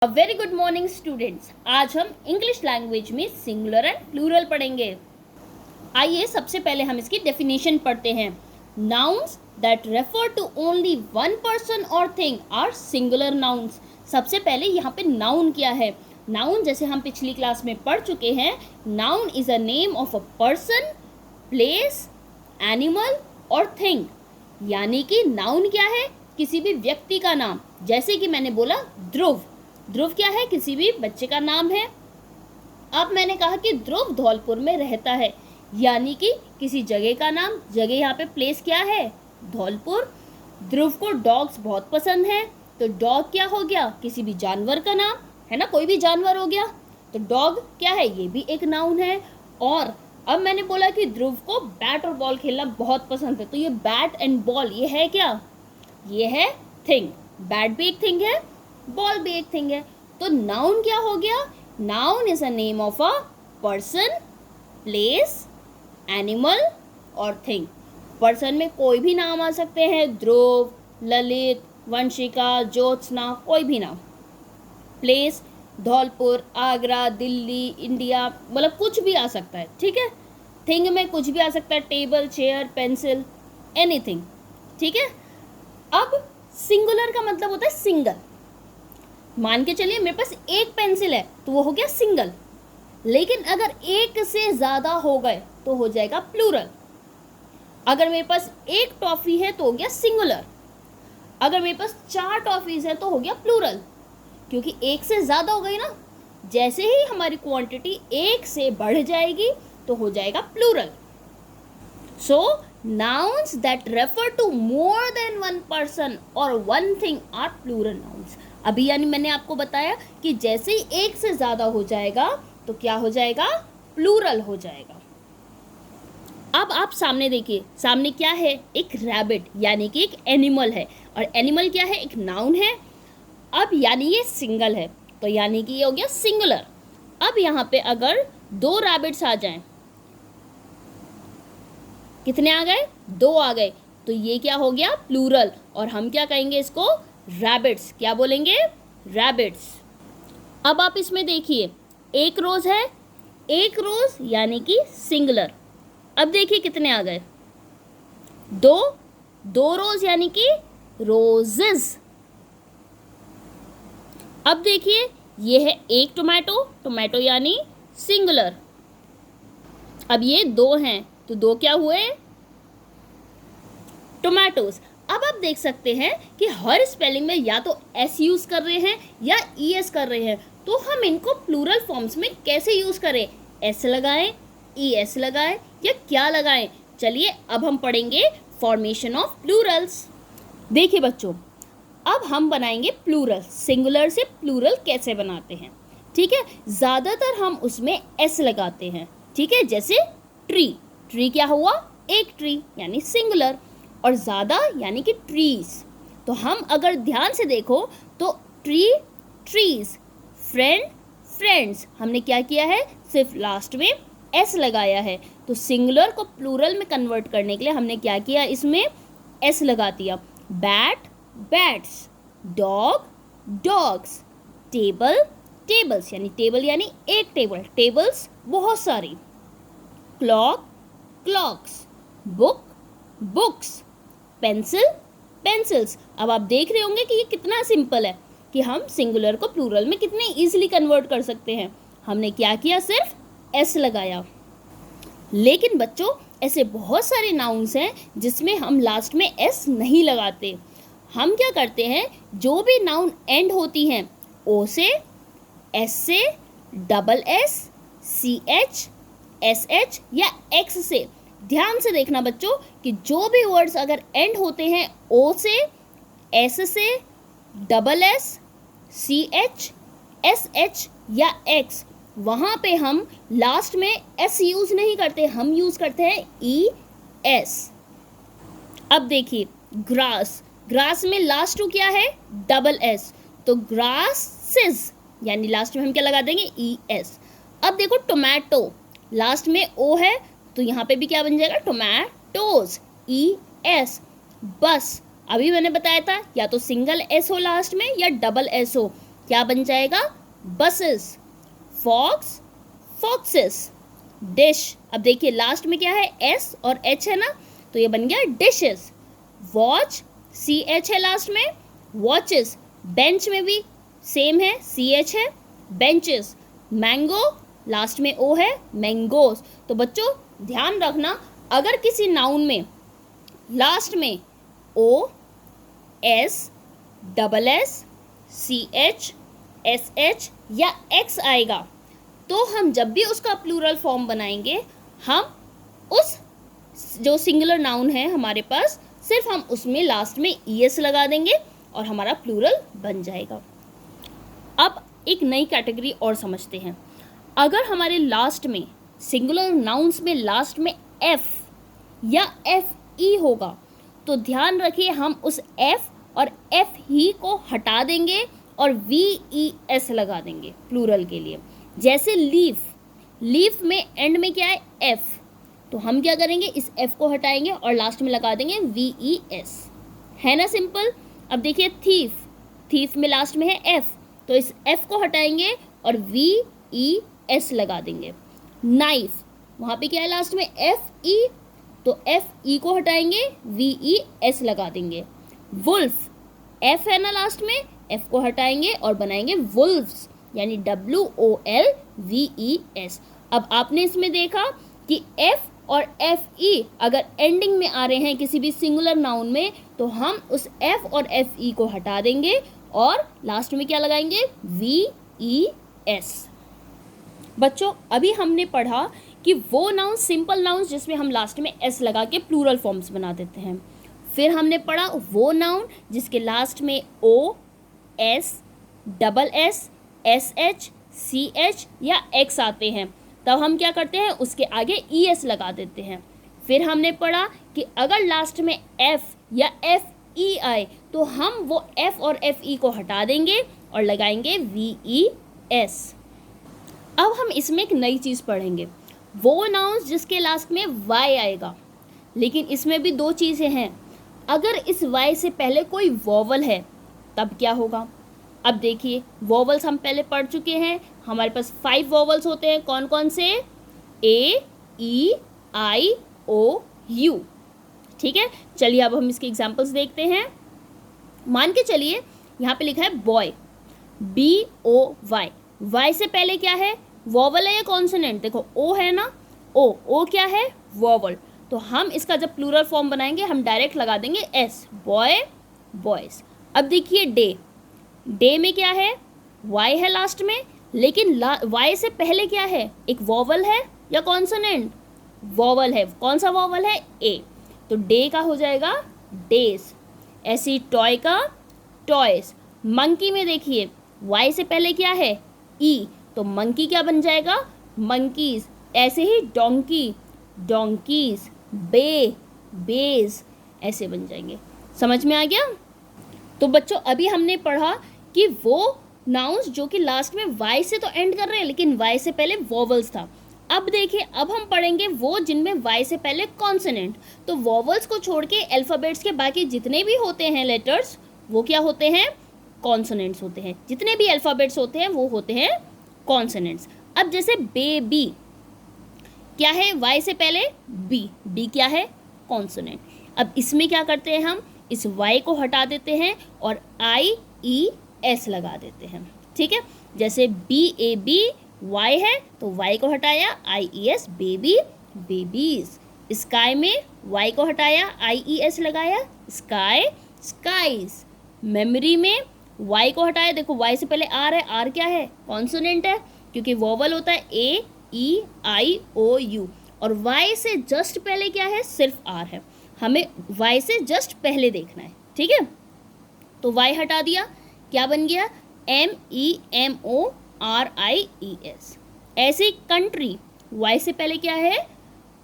अ very good morning students. आज हम English language में सिंगुलर एंड प्लूरल पढ़ेंगे। आइए सबसे पहले हम इसकी डेफिनेशन पढ़ते हैं। Nouns that refer to only one person और थिंग आर सिंगुलर नाउन्स। सबसे पहले यहाँ पे नाउन क्या है। नाउन जैसे हम पिछली क्लास में पढ़ चुके हैं, noun is a name of a person, place, animal और थिंग। यानी कि नाउन क्या है, किसी भी व्यक्ति का नाम। जैसे कि मैंने बोला ध्रुव, ध्रुव क्या है, किसी भी बच्चे का नाम है। अब मैंने कहा कि ध्रुव धौलपुर में रहता है, यानी कि किसी जगह का नाम। जगह यहाँ पे प्लेस क्या है, धौलपुर। ध्रुव को डॉग्स बहुत पसंद है, तो डॉग क्या हो गया, किसी भी जानवर का नाम है ना, कोई भी जानवर हो गया। तो डॉग क्या है, ये भी एक नाउन है। और अब मैंने बोला कि ध्रुव को बैट और बॉल खेलना बहुत पसंद है, तो ये बैट एंड बॉल ये है क्या, ये है थिंग। बैट भी एक थिंग है, बॉल भी एक थिंग है। तो नाउन क्या हो गया, noun is a name of a person, place, animal और थिंग। पर्सन में कोई भी नाम आ सकते हैं, ध्रुव, ललित, वंशिका, ज्योत्सना, कोई भी नाम। प्लेस धौलपुर, आगरा, दिल्ली, इंडिया, मतलब कुछ भी आ सकता है, ठीक है। थिंग में कुछ भी आ सकता है, टेबल, चेयर, पेंसिल, एनीथिंग, ठीक है। अब सिंगुलर का मतलब होता है सिंगल। मान के चलिए मेरे पास एक पेंसिल है, तो वो हो गया सिंगल। लेकिन अगर एक से ज्यादा हो गए तो हो जाएगा प्लूरल। अगर मेरे पास एक टॉफी है तो हो गया सिंगुलर। अगर मेरे पास 4 टॉफीज है तो हो गया प्लूरल, क्योंकि एक से ज्यादा हो गई ना। जैसे ही हमारी क्वांटिटी एक से बढ़ जाएगी तो हो जाएगा plural. So nouns that refer to more than one person or one thing are plural nouns। अभी यानी मैंने आपको बताया कि जैसे ही एक से ज्यादा हो जाएगा तो क्या हो जाएगा, प्लूरल हो जाएगा। अब आप सामने देखिए, सामने क्या है, एक रैबिट, यानी कि एक एनिमल है। और एनिमल क्या है, एक नाउन है। अब यानी ये सिंगल है, तो यानी कि ये हो गया सिंगुलर। अब यहाँ पे अगर 2 रैबिट्स आ जाएं, कितने आ गए, 2 आ गए, तो ये क्या हो गया, प्लूरल। और हम क्या कहेंगे इसको, रैबिट्स। क्या बोलेंगे, रैबिट्स। अब आप इसमें देखिए, एक रोज है, एक रोज यानी कि सिंगुलर। अब देखिए कितने आ गए, 2, 2 रोज यानी कि रोजेस। अब देखिए ये है एक टोमेटो, टोमेटो यानी सिंगुलर। अब ये 2 हैं, तो 2 क्या हुए, टोमेटोज। अब आप देख सकते हैं कि हर स्पेलिंग में या तो एस यूज कर रहे हैं या ई एस कर रहे हैं, तो हम इनको प्लूरल फॉर्म्स में कैसे यूज करें, एस लगाएं, ई एस लगाएं या क्या लगाएं। चलिए अब हम पढ़ेंगे फॉर्मेशन ऑफ प्लूरल्स। देखिए बच्चों, अब हम बनाएंगे प्लूरल। सिंगुलर से प्लूरल कैसे बनाते हैं, ठीक है। ज्यादातर हम उसमें एस लगाते हैं, ठीक है। जैसे ट्री, ट्री क्या हुआ, एक ट्री यानी सिंगुलर। और ज़्यादा यानी कि ट्रीज। तो हम अगर ध्यान से देखो तो ट्री, ट्रीज, फ्रेंड, फ्रेंड्स, हमने क्या किया है, सिर्फ लास्ट में एस लगाया है। तो सिंगुलर को प्लूरल में कन्वर्ट करने के लिए हमने क्या किया, इसमें एस लगा दिया। Bat, bats, dog, dogs, table, tables, यानी टेबल यानी एक टेबल, टेबल्स बहुत सारी, clock, clocks, book, books, pencil, pencils. अब आप देख रहे होंगे कि ये कितना सिंपल है कि हम सिंगुलर को प्लूरल में कितने इजीली कन्वर्ट कर सकते हैं। हमने क्या किया, सिर्फ एस लगाया। लेकिन बच्चों ऐसे बहुत सारे नाउन्स हैं जिसमें हम लास्ट में एस नहीं लगाते। हम क्या करते हैं, जो भी नाउन एंड होती हैं ओ से, एस से, double S, C H, S H या एक्स से। ध्यान से देखना बच्चों कि जो भी वर्ड्स अगर एंड होते हैं ओ से, एस से, double S, C H, S H या एक्स, वहाँ पे हम लास्ट में एस यूज नहीं करते, हम यूज करते हैं ई एस। अब देखिए ग्रास, ग्रास में लास्ट टू क्या है, डबल एस, तो ग्रासेस यानी लास्ट में हम क्या लगा देंगे, ई एस। अब देखो टोमेटो, लास्ट में ओ है, तो यहाँ पे भी क्या बन जाएगा, टोमेटोज, ई एस। बस अभी मैंने बताया था या तो सिंगल एस हो लास्ट में या डबल एस हो। क्या बन जाएगा? बसेस। Fox, foxes. डिश, अब देखिए लास्ट में क्या है? एस और एच है ना, तो ये बन गया डिशेस। वॉच, सी एच है लास्ट में, वॉचेस। बेंच में भी सेम है, सी एच है, बेंचेस। मैंगो, लास्ट में ओ है, मैंगोस। तो बच्चों ध्यान रखना, अगर किसी नाउन में लास्ट में O, S, double S, C H, S H या एक्स आएगा, तो हम जब भी उसका प्लूरल फॉर्म बनाएंगे, हम उस जो सिंगुलर नाउन है हमारे पास, सिर्फ हम उसमें लास्ट में ईएस लगा देंगे और हमारा प्लूरल बन जाएगा। अब एक नई कैटेगरी और समझते हैं। अगर हमारे लास्ट में सिंगुलर नाउन्स में लास्ट में एफ या एफ ई होगा, तो ध्यान रखिए हम उस एफ और एफ ही को हटा देंगे और वी ई एस लगा देंगे प्लूरल के लिए। जैसे लीफ, लीफ में एंड में क्या है? एफ, तो हम क्या करेंगे? इस एफ को हटाएंगे और लास्ट में लगा देंगे वी ई एस। है ना सिंपल। अब देखिए थीफ, थीफ में लास्ट में है एफ, तो इस एफ को हटाएंगे और वी ई एस लगा देंगे। नाइफ, वहाँ पे क्या है लास्ट में? एफ ई, तो एफ ई को हटाएंगे, वी ई एस लगा देंगे। वुल्फ, एफ है ना लास्ट में, एफ को हटाएंगे और बनाएंगे वुल्फ्स, यानी WOLVES। अब आपने इसमें देखा कि एफ और एफ ई अगर एंडिंग में आ रहे हैं किसी भी सिंगुलर नाउन में, तो हम उस एफ और एफ ई को हटा देंगे और लास्ट में क्या लगाएंगे? VES। बच्चों अभी हमने पढ़ा कि वो नाउन सिंपल नाउन जिसमें हम लास्ट में एस लगा के प्लूरल फॉर्म्स बना देते हैं। फिर हमने पढ़ा वो नाउन जिसके लास्ट में O, S, double S, S H, C H या एक्स आते हैं, तब हम क्या करते हैं? उसके आगे ई एस लगा देते हैं। फिर हमने पढ़ा कि अगर लास्ट में एफ या एफ ई आए, तो हम वो एफ और एफ ई को हटा देंगे और लगाएंगे VES। अब हम इसमें एक नई चीज़ पढ़ेंगे, वो नाउन्स जिसके लास्ट में वाई आएगा। लेकिन इसमें भी दो चीज़ें हैं। अगर इस वाई से पहले कोई वोवल है तब क्या होगा? अब देखिए वोवल्स हम पहले पढ़ चुके हैं, हमारे पास 5 वोवल्स होते हैं। कौन कौन से? A, E, I, O, U। ठीक है, चलिए अब हम इसके एग्जाम्पल्स देखते हैं। मान के चलिए यहाँ पे लिखा है बॉय, BOY। वाई से पहले क्या है? वोवल है या कॉन्सोनेंट? देखो ओ है ना, ओ क्या है? वोवल। तो हम इसका जब प्लूरल फॉर्म बनाएंगे हम डायरेक्ट लगा देंगे एस, बॉय, बॉयज। अब देखिए डे, डे में क्या है? वाई है लास्ट में, लेकिन वाई से पहले क्या है? एक वोवल है या कॉन्सोनेंट? वोवल है। कौन सा वोवल है? ए, तो डे का हो जाएगा डेज। ऐसी टॉय का टॉयज। मंकी में देखिए वाई से पहले क्या है? ई, तो मंकी क्या बन जाएगा? मंकीज। ऐसे ही डोंकी, डोंकीज, बे, बेज, ऐसे बन जाएंगे। समझ में आ गया? तो बच्चों अभी हमने पढ़ा कि वो नाउन्स जो कि लास्ट में वाई से तो एंड कर रहे हैं, लेकिन वाई से पहले वोवल्स था। अब देखिए अब हम पढ़ेंगे वो जिनमें वाई से पहले कॉन्सोनेंट। तो वोवल्स को छोड़ के अल्फ़ाबेट्स के बाकी जितने भी होते हैं लेटर्स, वो क्या होते हैं? कॉन्सोनेंट्स होते हैं। जितने भी अल्फ़ाबेट्स होते हैं वो होते हैं कॉन्सोनेंट्स। अब जैसे बेबी, क्या है? वाई से पहले बी, बी क्या है? कॉन्सोनेंट। अब इसमें क्या करते हैं हम? इस वाई को हटा देते हैं और IES लगा देते हैं। ठीक है, जैसे BAB वाई है तो वाई को हटाया, IES, बेबी, बेबीज। स्काई में वाई को हटाया, IES लगाया, स्काई, स्काईज। मेमोरी में वाई को हटाया, देखो वाई से पहले आर है, आर क्या है? कॉन्सोनेंट है, क्योंकि वोवल होता है AEIOU, और वाई से जस्ट पहले क्या है? सिर्फ आर है। हमें वाई से जस्ट पहले देखना है। ठीक है, तो वाई हटा दिया, क्या बन गया? MEMORIES। ऐसे कंट्री, वाई से पहले क्या है?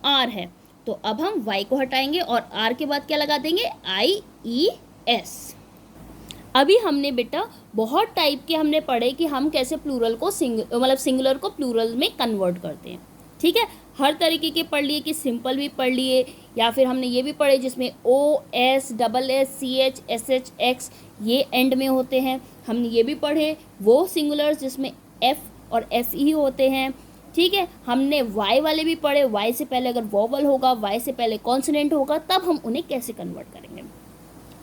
आर है, तो अब हम वाई को हटाएंगे और आर के बाद क्या लगा देंगे? IES। अभी हमने बेटा बहुत टाइप के हमने पढ़े कि हम कैसे प्लूरल को सिंगुलर को प्लूरल में कन्वर्ट करते हैं। ठीक है, हर तरीके के पढ़ लिए कि सिंपल भी पढ़ लिए, या फिर हमने ये भी पढ़े जिसमें O S double S C H S H X ये एंड में होते हैं, हमने ये भी पढ़े वो सिंगुलर्स जिसमें एफ और एफ ई होते हैं। ठीक है, हमने वाई वाले भी पढ़े, वाई से पहले अगर वोवल होगा, वाई से पहले कॉन्सोनेंट होगा, तब हम उन्हें कैसे कन्वर्ट करेंगे।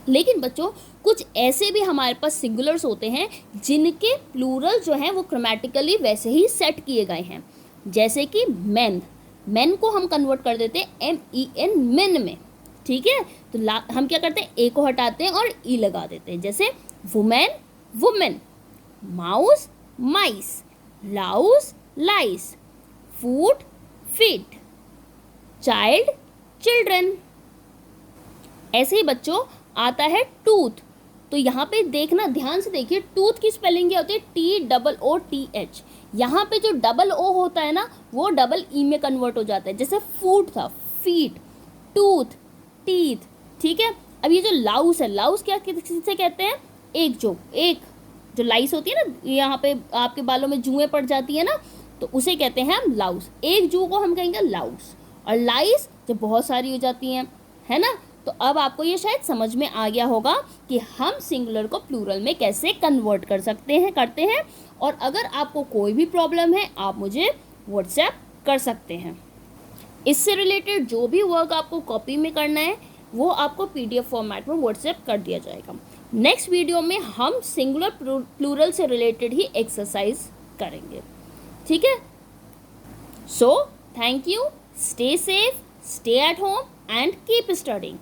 लेकिन बच्चों कुछ ऐसे भी हमारे पास सिंगुलर्स होते हैं जिनके प्लूरल जो हैं वो ग्रामेटिकली वैसे ही सेट किए गए हैं, जैसे कि मैन, मैन को हम कन्वर्ट कर देते हैं MEN मेन में। ठीक है, तो हम क्या करते हैं, ए को हटाते हैं और ई लगा देते हैं, जैसे women women, mouse mice, louse lice, foot feet, child children. ऐसे ही बच्चों आता है टूथ, तो यहाँ पे देखना, ध्यान से देखिए, टूथ की स्पेलिंग क्या होती है, TOOTH। यहाँ पे जो डबल ओ होता है ना वो डबल ई में कन्वर्ट हो जाता है, जैसे फूट था फीट, टूथ टीथ। ठीक है, अब ये जो लाउस है, लाउस क्या किससे कहते हैं, एक जो लाइस होती है ना, यहाँ पे आपके बालों में जुएं पड़ जाती है ना, तो उसे कहते हैं हम लाउस, एक जू को हम कहेंगे लाउस। और लाइस जब बहुत सारी हो जाती हैं, है ना। तो अब आपको ये शायद समझ में आ गया होगा कि हम सिंगुलर को प्लूरल में कैसे कन्वर्ट करते हैं। और अगर आपको कोई भी प्रॉब्लम है आप मुझे व्हाट्सएप कर सकते हैं। इससे रिलेटेड जो भी वर्क आपको कॉपी में करना है वो आपको PDF फॉर्मेट में व्हाट्सएप कर दिया जाएगा। नेक्स्ट वीडियो में हम सिंगुलर प्लूरल से रिलेटेड ही एक्सरसाइज करेंगे। ठीक है, so thank you, stay safe, stay at home and keep studying.